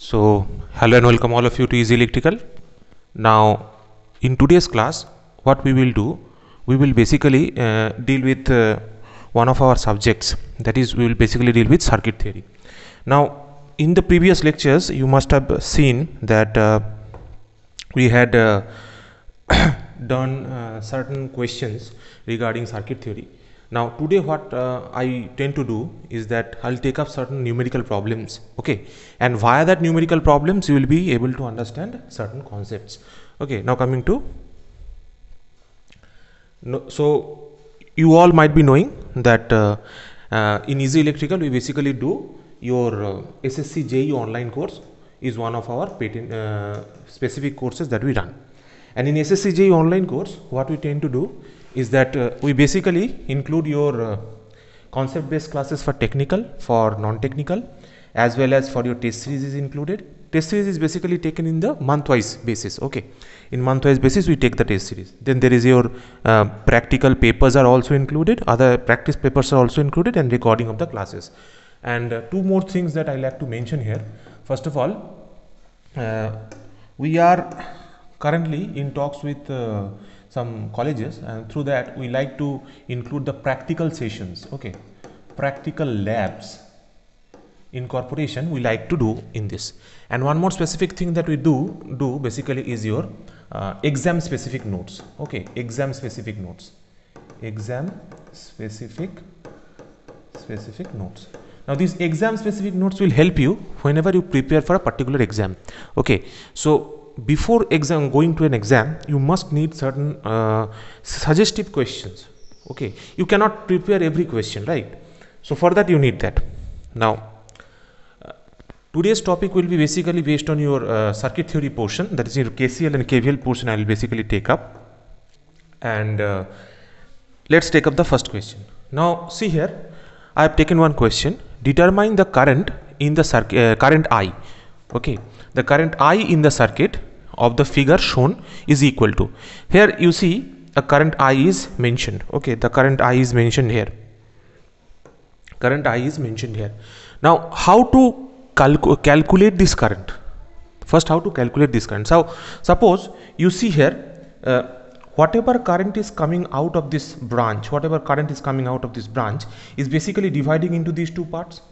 So, hello and welcome all of you to Easy Electrical. Now, in today's class, what we will do, we will basically deal with one of our subjects, that is, we will basically deal with circuit theory. Now, in the previous lectures, you must have seen that we had done certain questions regarding circuit theory. Now today what I tend to do is that I'll take up certain numerical problems, okay, and via that numerical problems you will be able to understand certain concepts. Okay, now coming to so you all might be knowing that in Easy Electrical we basically do your SSC JEE online course is one of our specific courses that we run, and in SSC JEE online course what we tend to do is that we basically include your concept based classes for technical, for non-technical, as well as for your test series is included. Test series is basically taken in the month-wise basis, okay. In month-wise basis we take the test series. Then there is your practical papers are also included, other practice papers are also included, and recording of the classes. And two more things that I like to mention here. First of all, we are currently in talks with some colleges, and through that we like to include the practical sessions, okay, practical labs incorporation we like to do in this. And one more specific thing that we do basically is your exam specific notes, okay, exam specific notes. Now these exam specific notes will help you whenever you prepare for a particular exam, okay. So before going to an exam, you must need certain suggestive questions, okay. You cannot prepare every question, right? So for that you need that. Now today's topic will be basically based on your circuit theory portion, that is your KCL and KVL portion I will basically take up. And let's take up the first question. Now see here, I have taken one question. Determine the current in the circuit, current I, okay. The current I in the circuit of the figure shown is equal to, here you see a current I is mentioned, okay. The current I is mentioned here, current I is mentioned here. Now how to calculate this current? First, how to calculate this current? So suppose you see here whatever current is coming out of this branch, is basically dividing into these two parts,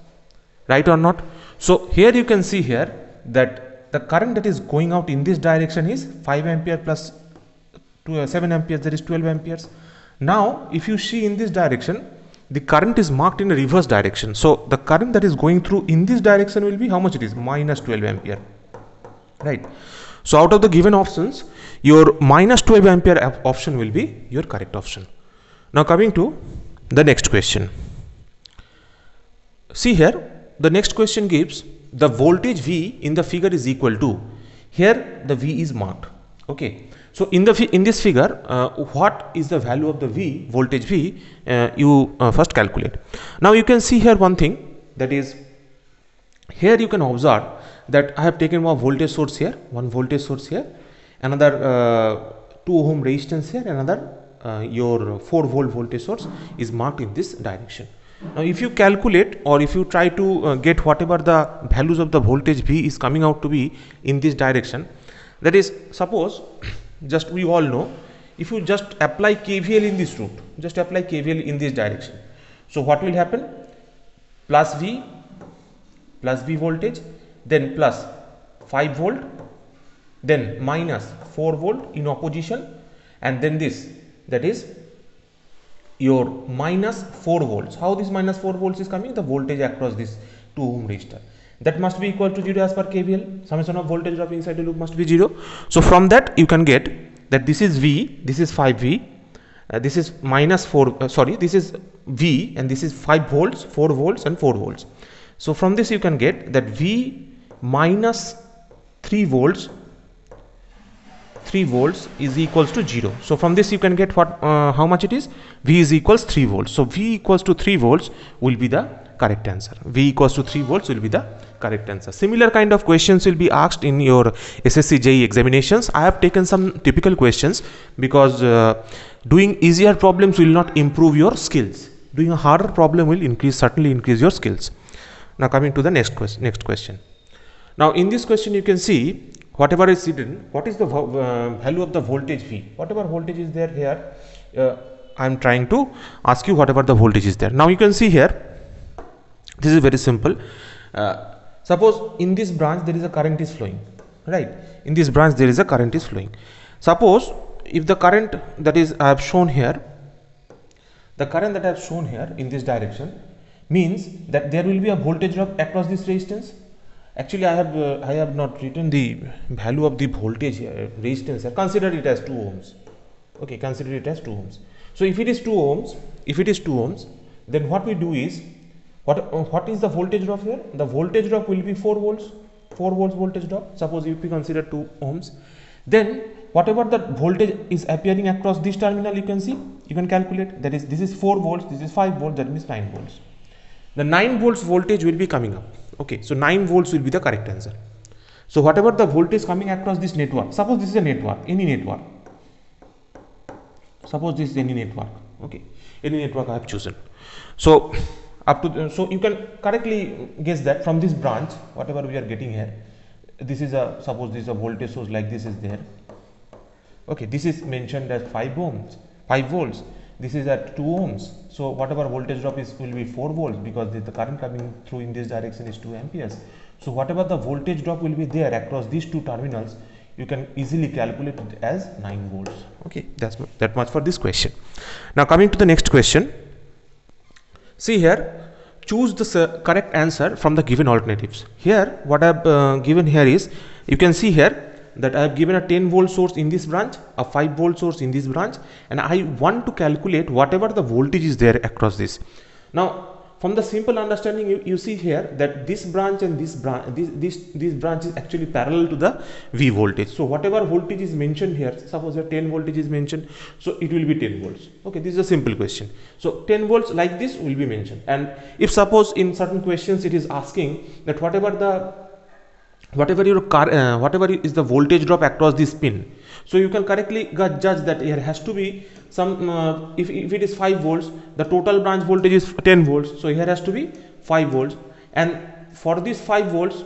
right or not? So here you can see here that the current that is going out in this direction is 5 ampere plus 7 amperes, that is 12 amperes. Now if you see in this direction, the current is marked in a reverse direction. So the current that is going through in this direction will be how much it is? Minus 12 ampere, right? So out of the given options, your minus 12 ampere option will be your correct option. Now coming to the next question. See here, the next question gives the voltage V in the figure is equal to, here the V is marked, okay. So in this figure, what is the value of the V, voltage V, you first calculate. Now you can see here one thing, that is, here you can observe that I have taken one voltage source here, another 2 ohm resistance here, another your 4 volt voltage source is marked in this direction. Now if you calculate, or if you try to get whatever the values of the voltage V is coming out to be in this direction, that is, suppose just we all know, if you just apply KVL in this route, just apply KVL in this direction, so what will happen? Plus V voltage, then plus 5 volt, then minus 4 volt in opposition, and then this, that is your minus 4 volts. How this minus 4 volts is coming? The voltage across this 2 ohm resistor, that must be equal to 0 as per KVL. Summation of voltage drop inside the loop must be 0. So from that you can get that this is V, this is 5V, this is minus 4, this is V, and this is 5 volts, 4 volts and 4 volts. So from this you can get that V minus 3 volts is equals to 0. So from this you can get what how much it is? V is equals 3 volts. So V equals to 3 volts will be the correct answer. V equals to 3 volts will be the correct answer. Similar kind of questions will be asked in your SSC JEE examinations. I have taken some typical questions because doing easier problems will not improve your skills. Doing a harder problem will certainly increase your skills. Now coming to the next question. Now in this question you can see whatever is written, what is the value of the voltage V, whatever voltage is there here. I am trying to ask you whatever the voltage is there. Now you can see here, this is very simple. Suppose in this branch there is a current is flowing, right? In this branch there is a current is flowing. Suppose if the current that is I have shown here, the current that I have shown here in this direction means that there will be a voltage drop across this resistance. Actually I have not written the value of the voltage here, resistance here. Consider it as 2 ohms. Okay, consider it as 2 ohms. So if it is 2 ohms, then what we do is, what is the voltage drop here? The voltage drop will be 4 volts voltage drop. Suppose if we consider 2 ohms, then whatever the voltage is appearing across this terminal, you can see, you can calculate, that is, this is 4 volts, this is 5 volts, that means 9 volts. The 9 volts voltage will be coming up. Okay, so 9 volts will be the correct answer. So whatever the voltage coming across this network, suppose this is a network, any network, suppose this is any network, okay, any network I have chosen. So up to so you can correctly guess that from this branch, whatever we are getting here, this is a, suppose this is a voltage source like this is there. Okay, this is mentioned as 5 volts. This is at 2 ohms. So whatever voltage drop is will be 4 volts, because the current coming through in this direction is 2 amperes. So whatever the voltage drop will be there across these two terminals, you can easily calculate it as 9 volts. Okay, that's that much for this question. Now coming to the next question. See here, choose the correct answer from the given alternatives. Here what I have given here is, you can see here that I have given a 10 volt source in this branch, a 5 volt source in this branch, and I want to calculate whatever the voltage is there across this. Now from the simple understanding, you see here that this branch and this branch, this branch is actually parallel to the V voltage. So whatever voltage is mentioned here, suppose here 10 voltage is mentioned, so it will be 10 volts. Okay, this is a simple question. So 10 volts like this will be mentioned. And if suppose in certain questions it is asking that whatever is the voltage drop across this pin, so you can correctly judge that here has to be some if it is 5 volts, the total branch voltage is 10 volts, so here has to be 5 volts, and for this 5 volts,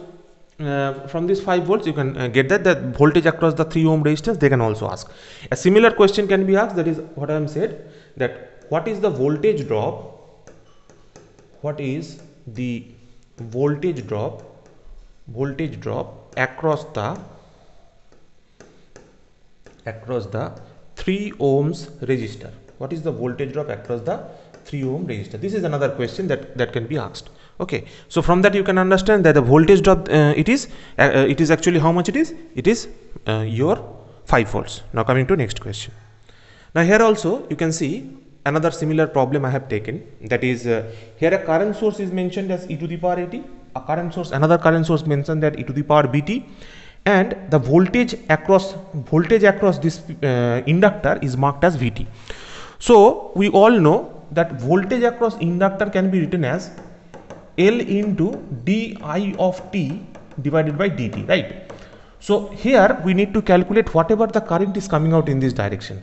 from this 5 volts you can get that the voltage across the 3 ohm resistance. They can also ask a similar question can be asked, that is what I am said, that what is the voltage drop, what is the voltage drop across the 3 ohms resistor. What is the voltage drop across the 3 ohm resistor? This is another question that can be asked. Okay, so from that you can understand that the voltage drop it is actually how much it is? It is your 5 volts. Now coming to next question. Now here also you can see another similar problem I have taken, that is here a current source is mentioned as e to the power at, a current source, another current source mentioned that e to the power bt, and the voltage across this inductor is marked as Vt. So we all know that voltage across inductor can be written as L into di of t divided by dt, right? So here we need to calculate whatever the current is coming out in this direction.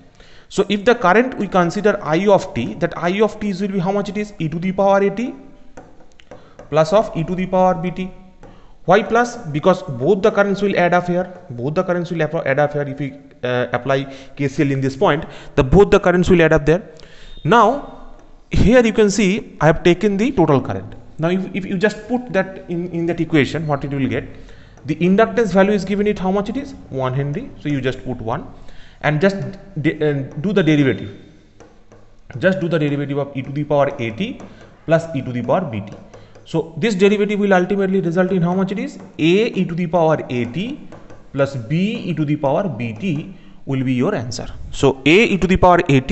So if the current we consider I of t, that I of t will be how much it is? E to the power at plus of e to the power bt. Why plus? Because both the currents will add up here. If we apply KCL in this point, both the currents will add up there. Now here you can see I have taken the total current. Now if you just put that in that equation, what it will get? The inductance value is given it how much it is? 1 Henry. So you just put 1 and just do the derivative. Just do the derivative of e to the power at plus e to the power bt. So this derivative will ultimately result in how much it is? A e to the power at plus b e to the power bt will be your answer. So a e to the power at,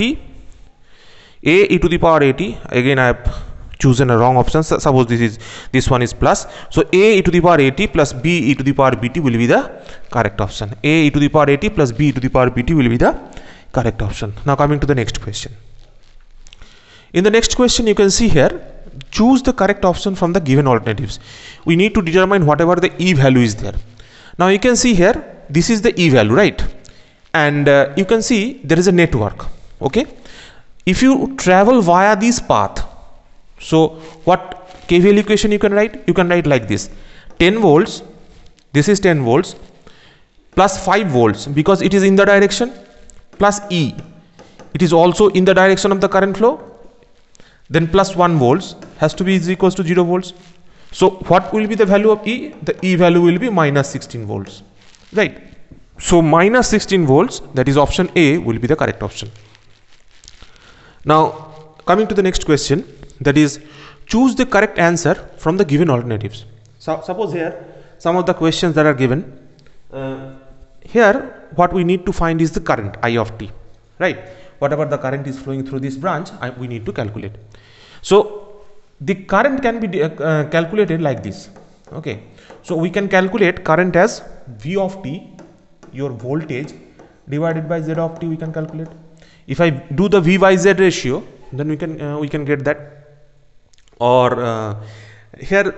again I have chosen a wrong option. Suppose this one is plus. So a e to the power at plus b e to the power bt will be the correct option. A e to the power at plus b e to the power bt will be the correct option. Now coming to the next question. In the next question you can see here, choose the correct option from the given alternatives. We need to determine whatever the E value is there. Now you can see here, this is the E value, right? And you can see there is a network. Okay, if you travel via this path, so what KVL equation you can write? You can write like this: 10 volts this is 10 volts, plus 5 volts because it is in the direction, plus E, it is also in the direction of the current flow, then plus 1 volts has to be is equals to 0 volts. So what will be the value of E? The E value will be minus 16 volts, right? So minus 16 volts, that is option A, will be the correct option. Now coming to the next question, that is choose the correct answer from the given alternatives. So suppose here some of the questions that are given, here what we need to find is the current I of t, right? Whatever the current is flowing through this branch, we need to calculate. So the current can be calculated like this. Okay, so we can calculate current as V of t, your voltage, divided by Z of t. We can calculate. If I do the V by Z ratio, then we can get that. Or here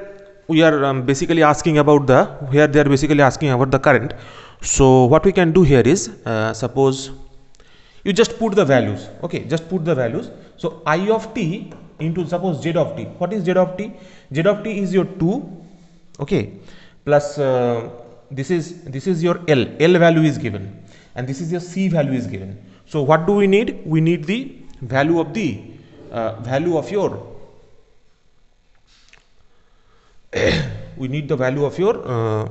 we are basically asking about the, here they are basically asking about the current. So what we can do here is, suppose you just put the values. Okay, just put the values. So I of t into, suppose Z of t. What is Z of t? Z of t is your 2, okay, plus this is your L value is given, and this is your C value is given. So what do we need? We need the value of the we need the value of your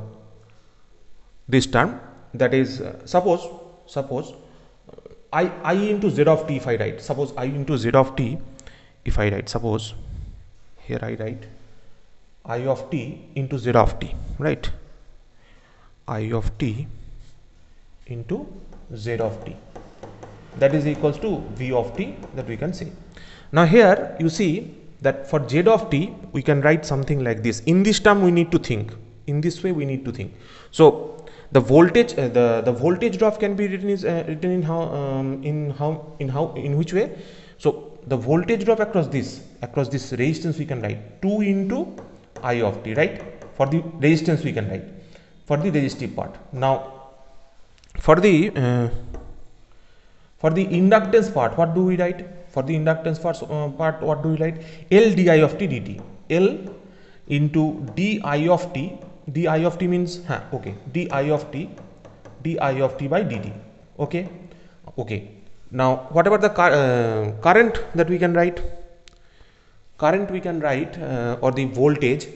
this term, that is suppose I into Z of t if I write, suppose I into Z of t if I write, suppose here I write I of t into Z of t, right? I of t into Z of t, that is equals to V of t, that we can say. Now here you see that for Z of t we can write something like this. In this term we need to think, in this way we need to think. So the voltage the voltage drop can be written is written in which way? So the voltage drop across this resistance we can write 2 into I of t, right? For the resistance we can write, for the resistive part. Now for the inductance part, what do we write? For the inductance part, what do we write? L di of t dt. L into di of t. Di of t means okay, di of t by dt. Okay, okay. Now whatever the current that we can write, or the voltage,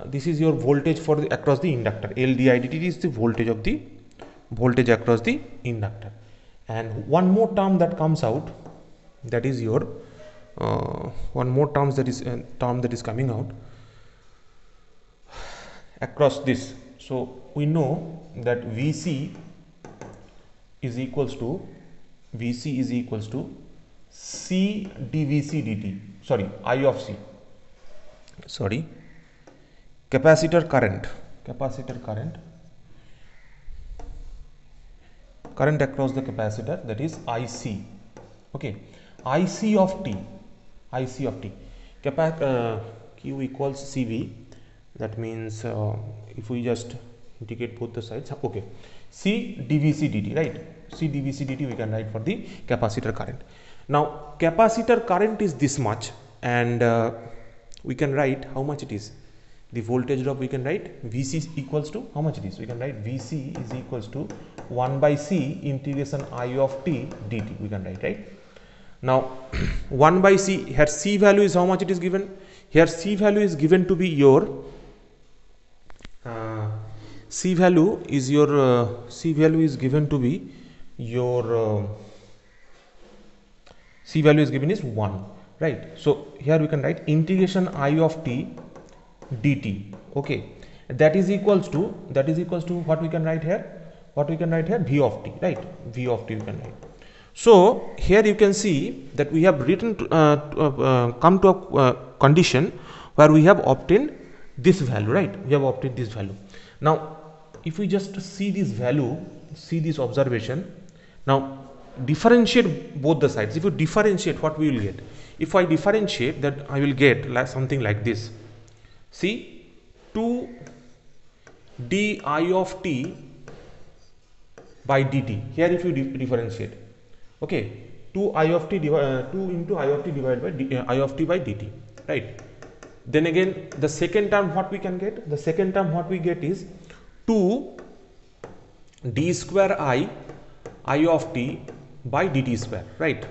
this is your voltage for the across the inductor. L di dt is the voltage of the across the inductor. And one more term that comes out, that is your one more term that is coming out across this. So we know that Vc is equals to C dVc dt, sorry, I of C, sorry, capacitor current across the capacitor, that is IC. Okay, IC of t, Q equals CV, that means if we just integrate both the sides, okay, C dVc dt, right? C dVc dt we can write for the capacitor current. Now capacitor current is this much, and we can write how much it is. The voltage drop we can write Vc equals to how much it is. We can write Vc is equals to 1 by C integration I of t dt, we can write, right? Now 1 by C, here C value is how much it is given. Here C value is given to be your C value is given to be your C value is given is 1, right? So here we can write integration I of t dt, okay, that is equals to what we can write here, V of t, right? V of t we can write. So here you can see that we have written come to a condition where we have obtained this value, right? We have obtained this value. Now if we just see this value, see this observation, now differentiate both the sides. If you differentiate, what we will get? If I differentiate, that I will get like something like this. See, 2 di of t by dt. Here if you differentiate, okay, 2 into I of t divided by I of t by dt, right? Then again the second term what we can get? The second term what we get is 2 d square I of t by dt square, right?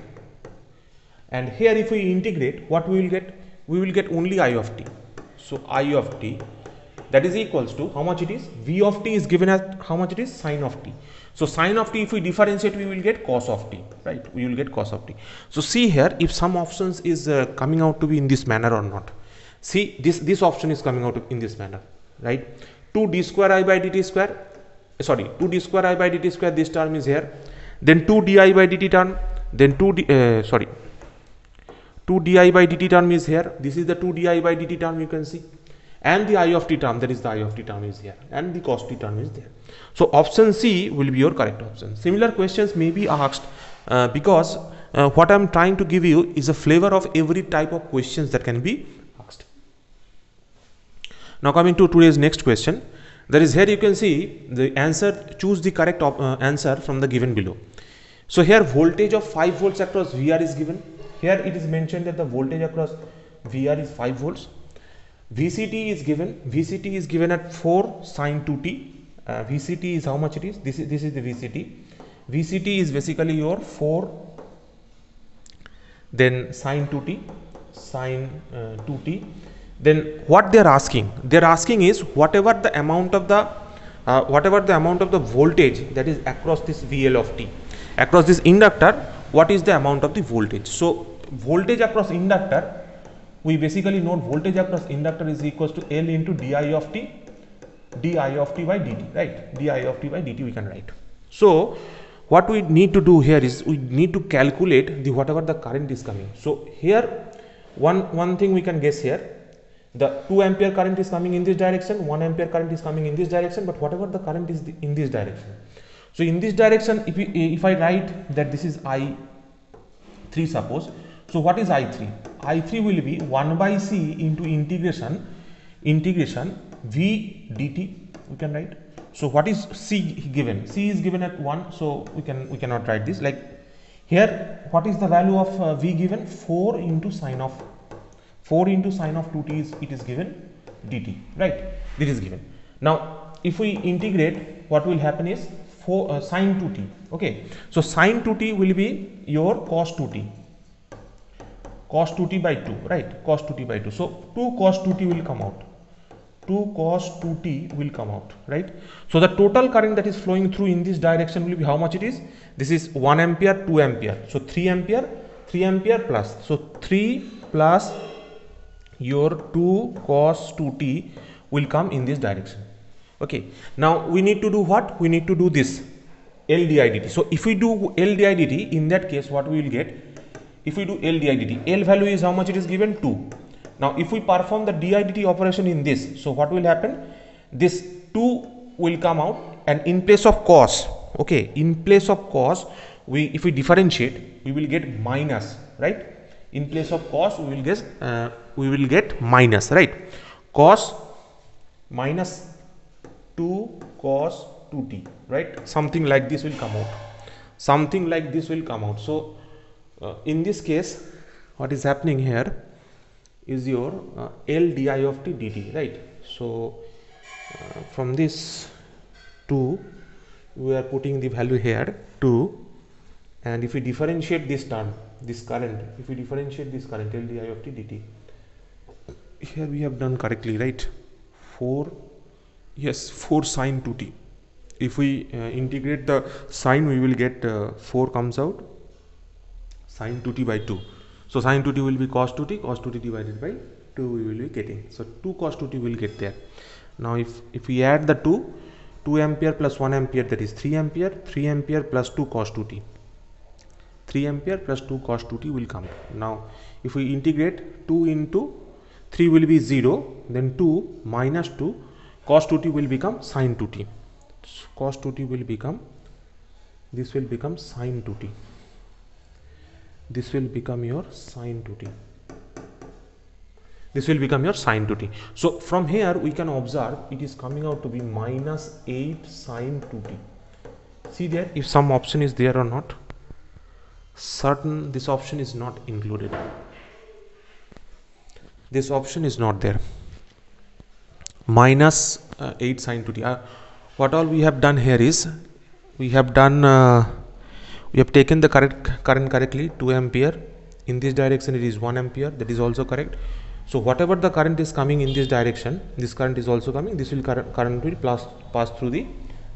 And here if we integrate, what we will get? We will get only I of t. So I of t, that is equals to how much it is? V of t is given as how much it is? Sine of t. So sine of t, if we differentiate, we will get cos of t, right? We will get cos of t. So see here, if some options is coming out to be in this manner or not. See, this option is coming out in this manner, right? 2 d square I by dt square, sorry, 2 d square I by dt square, this term is here. Then 2 di by dt term, then 2 di by dt term is here. This is the 2 di by dt term, you can see. And the I of t term, that is the I of t term is here. And the cos t term is there. So option C will be your correct option. Similar questions may be asked because what I am trying to give you is a flavor of every type of questions that can be asked. Now coming to today's next question. There is here you can see the answer, choose the correct answer from the given below. So here voltage of 5 volts across VR is given. Here it is mentioned that the voltage across VR is 5 volts. VCT is given. VCT is given at 4 sine 2t. VCT is how much it is? This is the VCT. VCT is basically your 4 then sine 2t, sine 2t. Then what they are asking? They are asking is whatever the amount of the voltage that is across this VL of t, across this inductor, what is the amount of the voltage? So voltage across inductor, we basically know voltage across inductor is equals to L into di of t by dt, right? Di of t by dt we can write. So what we need to do here is we need to calculate the whatever the current is coming. So here one thing we can guess here, the 2 ampere current is coming in this direction, 1 ampere current is coming in this direction, but whatever the current is in this direction. So in this direction, if I write that this is I3 suppose, so what is I3? I3 will be 1 by C into integration V dt, we can write. So what is C given? C is given at 1, so we cannot write this. Like here, what is the value of V given? 4 into sine of 2t is it is given dt, right? This is given. Now if we integrate, what will happen is sine 2t. Okay, so sine 2t will be your cos 2t by 2, right? Cos 2t by 2. So 2 cos 2t will come out. 2 cos 2t will come out, right? So the total current that is flowing through in this direction will be how much it is? This is 1 ampere, 2 ampere. So 3 ampere plus. So 3 plus your 2 cos 2t will come in this direction. Okay, now we need to do what? We need to do this L di dt. So if we do L di dt, in that case what we will get? If we do L di dt, L value is how much it is given? 2. Now if we perform the di dt operation in this, so what will happen? This 2 will come out, and in place of cos, okay, in place of cos, if we differentiate, we will get minus, right? In place of cos, we will get minus, right? Cos minus 2 cos 2t, right? Something like this will come out. Something like this will come out. So in this case, what is happening here is your L di of t dt, right? So from this 2, we are putting the value here 2, and if we differentiate this term, this current, if we differentiate this current L di of t dt, here we have done correctly, right? 4 sine 2t. If we integrate the sine, we will get 4 comes out, sine 2t by 2. So sine 2t will be cos 2t divided by 2 we will be getting. So 2 cos 2t will get there. Now if we add the 2 ampere plus 1 ampere, that is 3 ampere plus 2 cos 2t. 3 ampere plus 2 cos 2t will come. Now if we integrate, 2 into 3 will be 0, then 2 minus 2 cos 2t will become sine 2t. So cos 2t will become, this will become sine 2t. This will become your sine 2t. This will become your sine 2t. So from here we can observe it is coming out to be minus 8 sine 2t. See there, if some option is there or not. Certain this option is not included. This option is not there. Minus 8 sin 2t. What all we have done here is we have done we have taken the current correctly, 2 ampere. In this direction it is 1 ampere, that is also correct. So whatever the current is coming in this direction, this current is also coming, this will current will pass through the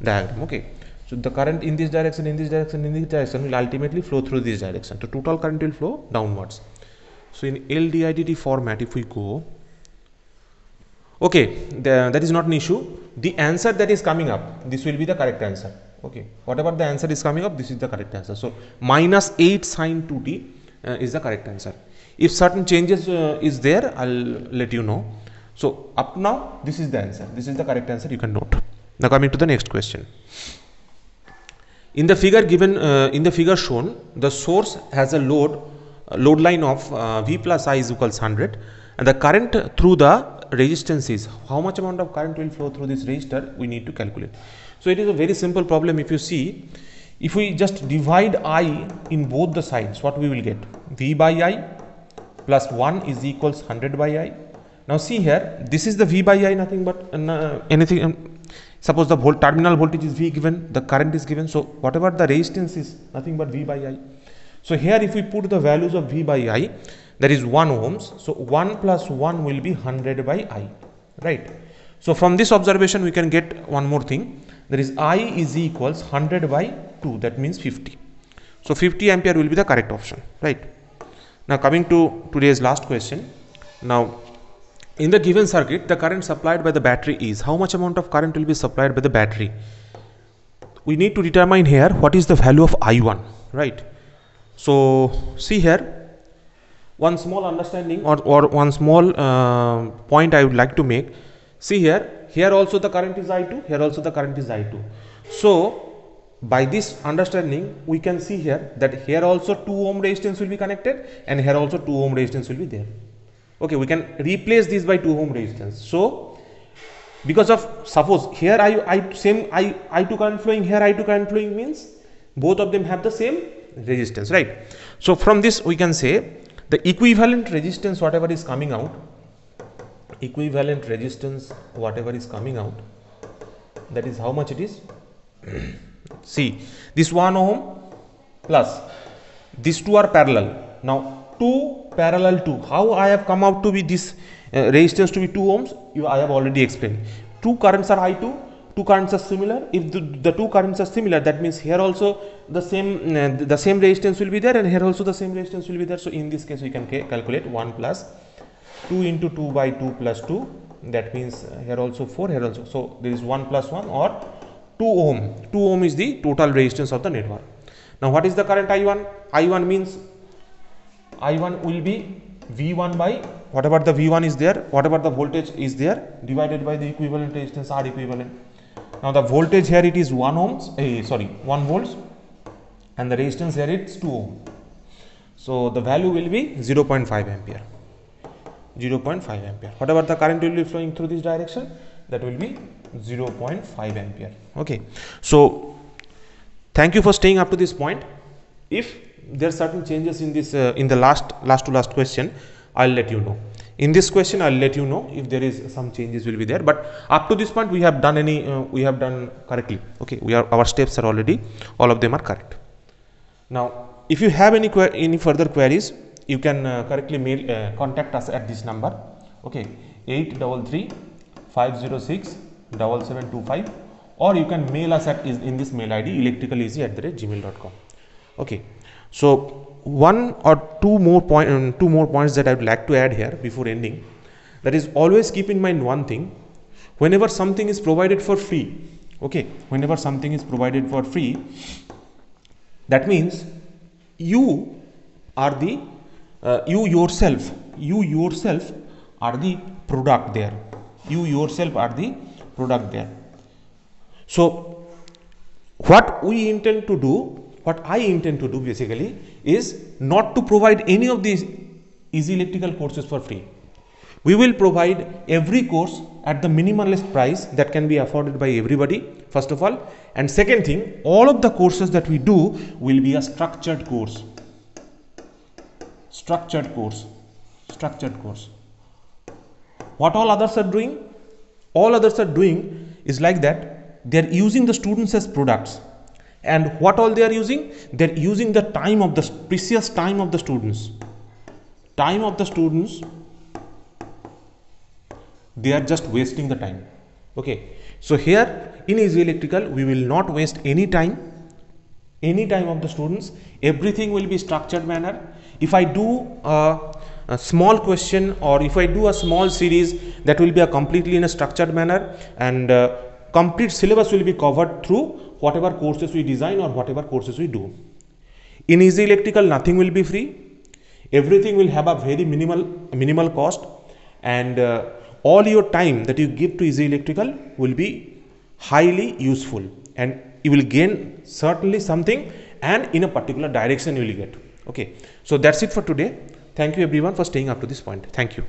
diagram. Okay, so the current in this direction, in this direction, in this direction will ultimately flow through this direction. So total current will flow downwards. So in LDIDT format, if we go, okay, that is not an issue. The answer that is coming up, this will be the correct answer. Okay, whatever the answer is coming up, this is the correct answer. So minus 8 sin 2t is the correct answer. If certain changes is there, I'll let you know. So up now, this is the answer. This is the correct answer. You can note. Now coming to the next question. In the figure given, in the figure shown, the source has a load line of V plus I is equals 100, and the current through the resistance is, how much amount of current will flow through this resistor, we need to calculate. So it is a very simple problem. If you see, if we just divide I in both the sides, what we will get? V by I plus 1 is equals 100 by I. Now see here, this is the V by I, nothing but anything. Suppose the terminal voltage is V given, the current is given, so whatever the resistance is, nothing but V by I. So here if we put the values of V by I, that is 1 ohms, so 1 plus 1 will be 100 by I, right? So from this observation we can get one more thing, that is I is equals 100 by 2, that means 50. So 50 ampere will be the correct option, right? Now coming to today's last question. Now in the given circuit, the current supplied by the battery is, how much amount of current will be supplied by the battery? We need to determine here what is the value of I1, right? So see here, one small understanding or one small point I would like to make. See here also the current is I2, here also the current is I2. So by this understanding, we can see here that here also 2 ohm resistance will be connected and here also 2 ohm resistance will be there. Okay, we can replace this by 2 ohm resistance. So because of, suppose here I2 current flowing, here I2 current flowing, means both of them have the same resistance, right? So from this we can say the equivalent resistance whatever is coming out, that is how much it is. See, this 1 ohm plus these two are parallel. Now 2 parallel to, how I have come out to be this resistance to be 2 ohms, I have already explained. Two currents are I2, two currents are similar. If the two currents are similar, that means here also the same resistance will be there and here also the same resistance will be there. So in this case we can calculate 1 plus 2 into 2 by 2 plus 2, that means here also 4, here also. So there is 1 plus 1 or 2 ohm. 2 ohm is the total resistance of the network. Now what is the current I1? I1 means I1 will be V1 by whatever the V1 is there, whatever the voltage is there, divided by the equivalent resistance R equivalent. Now the voltage here it is 1 volts, and the resistance here it's 2 ohm. So the value will be 0.5 ampere. 0.5 ampere. Whatever the current will be flowing through this direction, that will be 0.5 ampere. Okay. So thank you for staying up to this point. If there are certain changes in this in the last to last question, I'll let you know. In this question I'll let you know if there is some changes will be there, but up to this point we have done we have done correctly. Okay, our steps are already, all of them are correct. Now if you have any further queries, you can correctly mail contact us at this number. Okay, 833 506 7725, or you can mail us at in this mail ID electricaleasy@gmail.com. Okay. So one or two more points that I would like to add here before ending, that is, always keep in mind one thing: whenever something is provided for free, okay, whenever something is provided for free, that means you are the you yourself are the product there. You yourself are the product there. So what we intend to do, what I intend to do basically, is not to provide any of these easy electrical courses for free. We will provide every course at the minimalist price that can be afforded by everybody, first of all, and second thing, all of the courses that we do will be a structured course. What all others are doing? All others are doing is like that, they are using the students as products. And what all they are using? They are using the time of the precious time of the students. Time of the students, they are just wasting the time. Okay, so here in Easy Electrical we will not waste any time of the students. Everything will be structured manner. If I do a small question, or if I do a small series, that will be a completely in a structured manner, and complete syllabus will be covered through whatever courses we design or whatever courses we do. In Easy Electrical nothing will be free. Everything will have a very minimal cost, and all your time that you give to Easy Electrical will be highly useful, and you will gain certainly something, and in a particular direction you will get. Okay, so that's it for today. Thank you everyone for staying up to this point. Thank you.